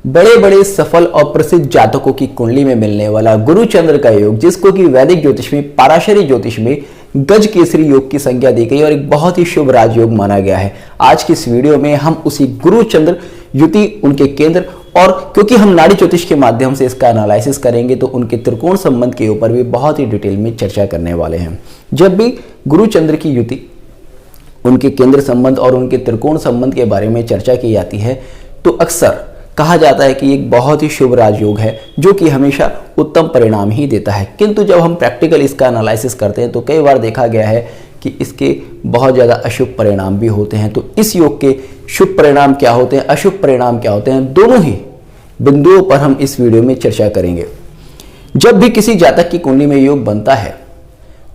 बड़े बड़े सफल और प्रसिद्ध जातकों की कुंडली में मिलने वाला गुरु चंद्र का योग, जिसको कि वैदिक ज्योतिष में, पाराशरी ज्योतिष में गज केसरी योग की संज्ञा दी गई और एक बहुत ही शुभ राजयोग माना गया है। आज की इस वीडियो में हम उसी गुरु चंद्र युति, उनके केंद्र, और क्योंकि हम नाड़ी ज्योतिष के माध्यम से इसका एनालिसिस करेंगे तो उनके त्रिकोण संबंध के ऊपर भी बहुत ही डिटेल में चर्चा करने वाले हैं। जब भी गुरु चंद्र की युति, उनके केंद्र संबंध और उनके त्रिकोण संबंध के बारे में चर्चा की जाती है तो अक्सर कहा जाता है कि एक बहुत ही शुभ राजयोग है जो कि हमेशा उत्तम परिणाम ही देता है। किंतु जब हम प्रैक्टिकल इसका एनालिसिस करते हैं तो कई बार देखा गया है कि इसके बहुत ज़्यादा अशुभ परिणाम भी होते हैं। तो इस योग के शुभ परिणाम क्या होते हैं, अशुभ परिणाम क्या होते हैं, दोनों ही बिंदुओं पर हम इस वीडियो में चर्चा करेंगे। जब भी किसी जातक की कुंडली में योग बनता है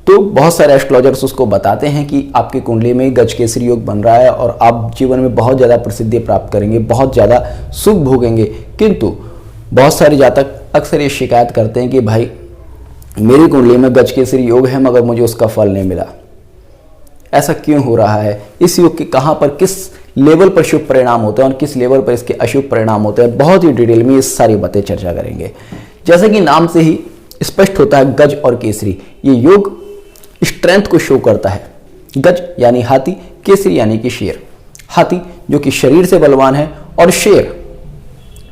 तो बहुत सारे एस्ट्रोलॉजर्स उसको बताते हैं कि आपकी कुंडली में गज केसरी योग बन रहा है और आप जीवन में बहुत ज़्यादा प्रसिद्धि प्राप्त करेंगे, बहुत ज़्यादा सुख भोगेंगे। किंतु बहुत सारे जातक अक्सर ये शिकायत करते हैं कि भाई मेरी कुंडली में गज केसरी योग है मगर मुझे उसका फल नहीं मिला। ऐसा क्यों हो रहा है, इस योग के कहाँ पर, किस लेवल पर शुभ परिणाम होते हैं और किस लेवल पर इसके अशुभ परिणाम होते हैं, बहुत ही डिटेल में ये सारी बातें चर्चा करेंगे। जैसे कि नाम से ही स्पष्ट होता है, गज और केसरी, ये योग स्ट्रेंथ को शो करता है। गज यानी हाथी, केसरी यानी कि शेर। हाथी जो कि शरीर से बलवान है और शेर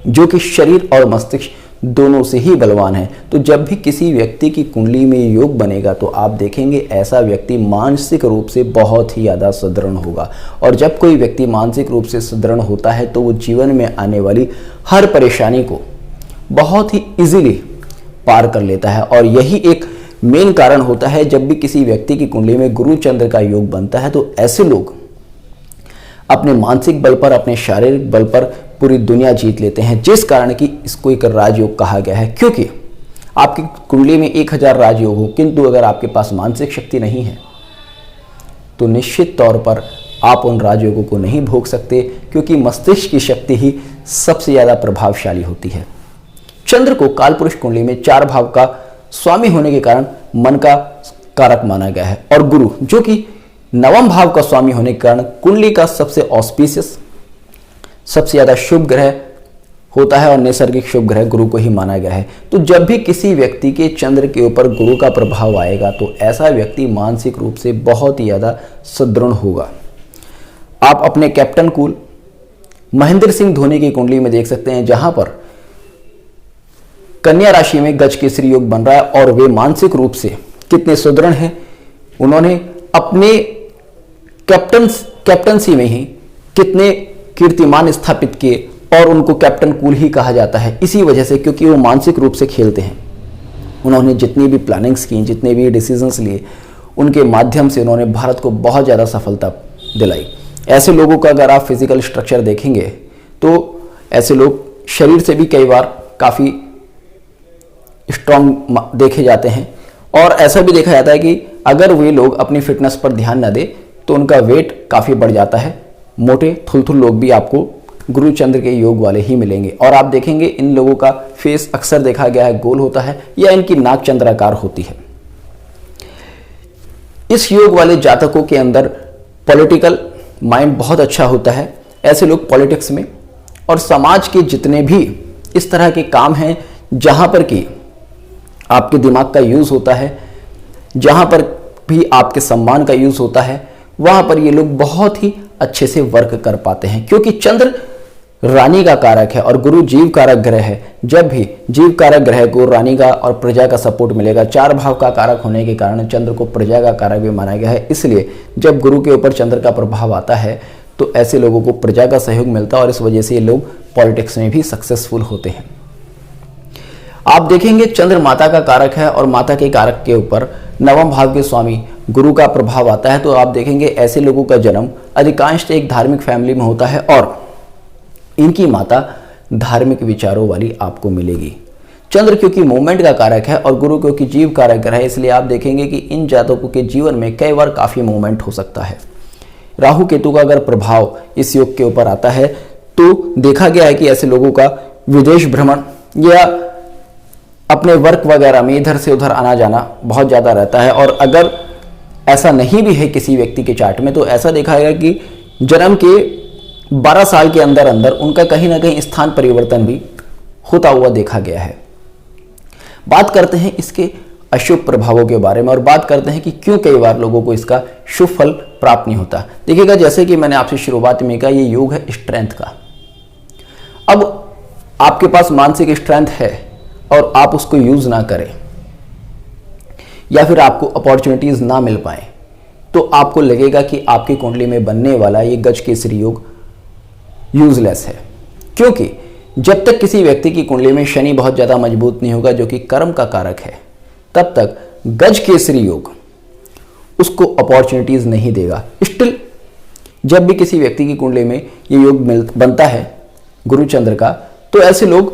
जो कि शरीर और मस्तिष्क दोनों से ही बलवान है। तो जब भी किसी व्यक्ति की कुंडली में योग बनेगा तो आप देखेंगे ऐसा व्यक्ति मानसिक रूप से बहुत ही ज़्यादा सुदृढ़ होगा। और जब कोई व्यक्ति मानसिक रूप से सुदृढ़ होता है तो वो जीवन में आने वाली हर परेशानी को बहुत ही इजीली पार कर लेता है। और यही एक मेन कारण होता है, जब भी किसी व्यक्ति की कुंडली में गुरु चंद्र का योग बनता है तो ऐसे लोग अपने मानसिक बल पर, अपने शारीरिक बल पर पूरी दुनिया जीत लेते हैं, जिस कारण कि इसको एक राजयोग कहा गया है। क्योंकि आपकी कुंडली में 1000 राजयोग हो किंतु अगर आपके पास मानसिक शक्ति नहीं है तो निश्चित तौर पर आप उन राजयोगों को नहीं भोग सकते, क्योंकि मस्तिष्क की शक्ति ही सबसे ज़्यादा प्रभावशाली होती है। चंद्र को कालपुरुष कुंडली में 4 भाव का स्वामी होने के कारण मन का कारक माना गया है और गुरु जो कि 9वें भाव का स्वामी होने के कारण कुंडली का सबसे ऑस्पिशियस, सबसे ज्यादा शुभ ग्रह होता है और नैसर्गिक शुभ ग्रह गुरु को ही माना गया है। तो जब भी किसी व्यक्ति के चंद्र के ऊपर गुरु का प्रभाव आएगा तो ऐसा व्यक्ति मानसिक रूप से बहुत ही ज्यादा सुदृढ़ होगा। आप अपने कैप्टन कूल महेंद्र सिंह धोनी की कुंडली में देख सकते हैं, जहां पर कन्या राशि में गज केसरी योग बन रहा है और वे मानसिक रूप से कितने सुदृढ़ हैं। उन्होंने अपने कैप्टनसी में ही कितने कीर्तिमान स्थापित किए और उनको कैप्टन कूल ही कहा जाता है इसी वजह से, क्योंकि वो मानसिक रूप से खेलते हैं। उन्होंने जितनी भी प्लानिंग्स की, जितने भी डिसीजंस लिए, उनके माध्यम से उन्होंने भारत को बहुत ज़्यादा सफलता दिलाई। ऐसे लोगों का अगर आप फिजिकल स्ट्रक्चर देखेंगे तो ऐसे लोग शरीर से भी कई बार काफ़ी स्ट्रॉन्ग देखे जाते हैं और ऐसा भी देखा जाता है कि अगर वे लोग अपनी फिटनेस पर ध्यान न दें तो उनका वेट काफ़ी बढ़ जाता है। मोटे थुलथुल लोग भी आपको गुरु चंद्र के योग वाले ही मिलेंगे और आप देखेंगे इन लोगों का फेस अक्सर देखा गया है गोल होता है या इनकी नाक चंद्राकार होती है। इस योग वाले जातकों के अंदर पॉलिटिकल माइंड बहुत अच्छा होता है। ऐसे लोग पॉलिटिक्स में और समाज के जितने भी इस तरह के काम हैं जहां पर कि आपके दिमाग का यूज होता है, जहां पर भी आपके सम्मान का यूज होता है, वहां पर ये लोग बहुत ही अच्छे से वर्क कर पाते हैं। क्योंकि चंद्र रानी का कारक है और गुरु जीव कारक ग्रह है। जब भी जीव कारक ग्रह को रानी का और प्रजा का सपोर्ट मिलेगा, 4 भाव का कारक होने के कारण चंद्र को प्रजा का कारक भी माना गया है। इसलिए जब गुरु के ऊपर चंद्र का प्रभाव आता है तो ऐसे लोगों को प्रजा का सहयोग मिलता है और इस वजह से ये लोग पॉलिटिक्स में भी सक्सेसफुल होते हैं। आप देखेंगे चंद्र माता का कारक है और माता के कारक के ऊपर 9वें भाव के स्वामी गुरु का प्रभाव आता है। तो आप देखेंगे ऐसे लोगों का जन्म अधिकांश एक धार्मिक फैमिली में होता है और इनकी माता धार्मिक विचारों वाली आपको मिलेगी। चंद्र क्योंकि मूवमेंट का कारक है और गुरु क्योंकि जीव कारक है, इसलिए आप देखेंगे कि इन जातकों के जीवन में कई बार काफ़ी मूवमेंट हो सकता है। राहु केतु का अगर प्रभाव इस योग के ऊपर आता है तो देखा गया है कि ऐसे लोगों का विदेश भ्रमण या अपने वर्क वगैरह में इधर से उधर आना जाना बहुत ज़्यादा रहता है। और अगर ऐसा नहीं भी है किसी व्यक्ति के चार्ट में तो ऐसा देखा गया कि जन्म के 12 साल के अंदर अंदर उनका कहीं ना कहीं स्थान परिवर्तन भी होता हुआ देखा गया है। बात करते हैं इसके अशुभ प्रभावों के बारे में और बात करते हैं कि क्यों कई बार लोगों को इसका शुभ फल प्राप्त नहीं होता। देखिएगा, जैसे कि मैंने आपसे शुरुआत में कहा, ये योग है स्ट्रेंथ का। अब आपके पास मानसिक स्ट्रेंथ है और आप उसको यूज ना करें या फिर आपको अपॉर्चुनिटीज ना मिल पाए, तो आपको लगेगा कि आपकी कुंडली में बनने वाला ये गज केसरी योग यूजलेस है। क्योंकि जब तक किसी व्यक्ति की कुंडली में शनि बहुत ज्यादा मजबूत नहीं होगा, जो कि कर्म का कारक है, तब तक गज केसरी योग उसको अपॉर्चुनिटीज नहीं देगा। स्टिल जब भी किसी व्यक्ति की कुंडली में ये योग बनता है गुरु चंद्र का, तो ऐसे लोग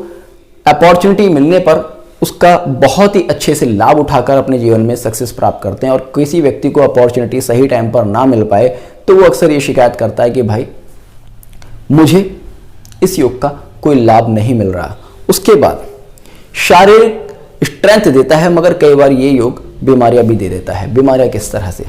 अपॉर्चुनिटी मिलने पर उसका बहुत ही अच्छे से लाभ उठाकर अपने जीवन में सक्सेस प्राप्त करते हैं। और किसी व्यक्ति को अपॉर्चुनिटी सही टाइम पर ना मिल पाए तो वो अक्सर ये शिकायत करता है कि भाई मुझे इस योग का कोई लाभ नहीं मिल रहा। उसके बाद शारीरिक स्ट्रेंथ देता है, मगर कई बार ये योग बीमारियां भी दे देता है। बीमारियां किस तरह से?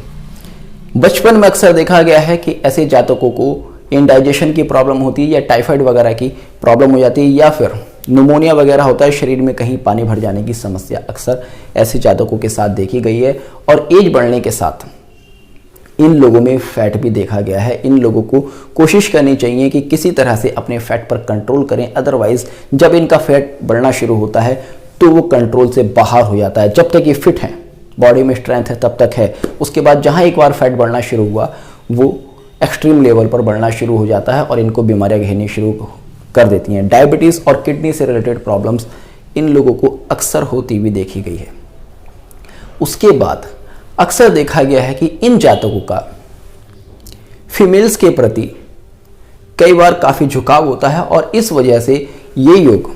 बचपन में अक्सर देखा गया है कि ऐसे जातकों को इंडाइजेशन की प्रॉब्लम होती है या टाइफाइड वगैरह की प्रॉब्लम हो जाती है या फिर निमोनिया वगैरह होता है, शरीर में कहीं पानी भर जाने की समस्या अक्सर ऐसे जातकों के साथ देखी गई है। और एज बढ़ने के साथ इन लोगों में फैट भी देखा गया है। इन लोगों को कोशिश करनी चाहिए कि किसी तरह से अपने फैट पर कंट्रोल करें, अदरवाइज जब इनका फैट बढ़ना शुरू होता है तो वो कंट्रोल से बाहर हो जाता है। जब तक ये फिट है, बॉडी में स्ट्रेंथ है, तब तक है। उसके बाद जहां एक बार फैट बढ़ना शुरू हुआ, वो एक्सट्रीम लेवल पर बढ़ना शुरू हो जाता है और इनको बीमारियां घेरनी शुरू कर देती हैं। डायबिटीज और किडनी से रिलेटेड प्रॉब्लम्स इन लोगों को अक्सर होती हुई देखी गई है। उसके बाद अक्सर देखा गया है कि इन जातकों का फीमेल्स के प्रति कई बार काफी झुकाव होता है और इस वजह से ये योग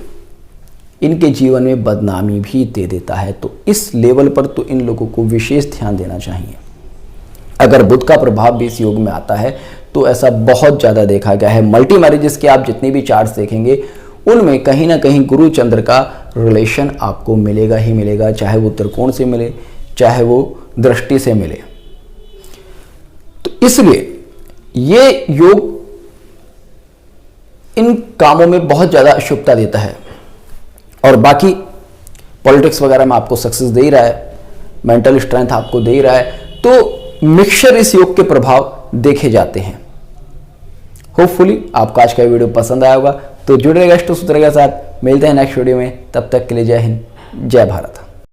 इनके जीवन में बदनामी भी दे देता है। तो इस लेवल पर तो इन लोगों को विशेष ध्यान देना चाहिए। अगर बुध का प्रभाव भी इस योग में आता है तो ऐसा बहुत ज्यादा देखा गया है। मल्टी मैरिजेस के आप जितने भी चार्ट्स देखेंगे उनमें कहीं ना कहीं गुरु चंद्र का रिलेशन आपको मिलेगा ही मिलेगा, चाहे वो त्रिकोण से मिले, चाहे वो दृष्टि से मिले। तो इसलिए ये योग इन कामों में बहुत ज्यादा अशुभता देता है। और बाकी पॉलिटिक्स वगैरह में आपको सक्सेस दे ही रहा है, मेंटल स्ट्रेंथ आपको दे ही रहा है, तो मिक्सचर इस योग के प्रभाव देखे जाते हैं। होपफुली आपको आज का वीडियो पसंद आया होगा, तो जुड़े रहेगा अष्ट सूत्र के साथ। मिलते हैं नेक्स्ट वीडियो में, तब तक के लिए जय हिंद, जय भारत।